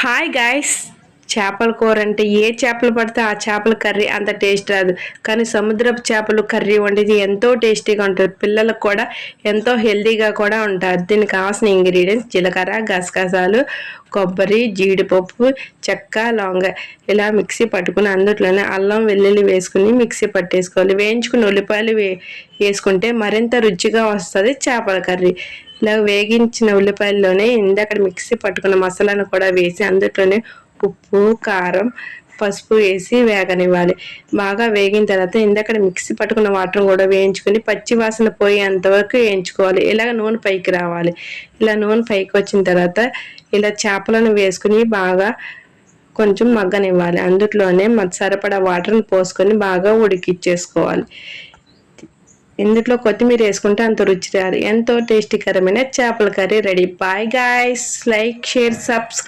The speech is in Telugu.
హాయ్ గాయ్స్, చేపల కూర అంటే ఏ చేపలు పడితే ఆ చేపల కర్రీ అంత టేస్ట్ రాదు. కానీ సముద్రపు చేపలు కర్రీ వండితే ఎంతో టేస్టీగా ఉంటుంది. పిల్లలకు కూడా ఎంతో హెల్తీగా కూడా ఉంటుంది. దీనికి కావాల్సిన ఇంగ్రీడియంట్స్ జీలకర్ర, గసగసాలు, కొబ్బరి, జీడిపప్పు, చెక్క, లవంగ ఇలా మిక్సీ పట్టుకుని అందులోనే అల్లం వెల్లుల్లి వేసుకుని మిక్సీ పట్టేసుకోవాలి. వేయించుకుని ఉల్లిపాయలు వేసుకుంటే మరింత రుచిగా వస్తుంది చేపల కర్రీ. ఇలా వేగించిన ఉల్లిపాయల్లోనే ఇందాక మిక్సీ పట్టుకున్న మసాలాను కూడా వేసి అందులోనే ఉప్పు, కారం, పసుపు వేసి వేగనివ్వాలి. బాగా వేగిన తర్వాత ఇందాక మిక్సీ పట్టుకున్న వాటర్ కూడా వేయించుకొని పచ్చి వాసన పోయేంత వరకు వేయించుకోవాలి. ఇలాగ నూనె పైకి రావాలి. ఇలా నూనె పైకి వచ్చిన తర్వాత ఇలా చేపలను వేసుకుని బాగా కొంచెం మగ్గనివ్వాలి. అందులోనే సరిపడా వాటర్ని పోసుకొని బాగా ఉడికిచ్చేసుకోవాలి. ఇందులో కొత్తిమీర వేసుకుంటే అంత రుచి రాదు. ఎంతో టేస్టీకరమైన చేపల curry ready. Bye guys, like, share, subscribe.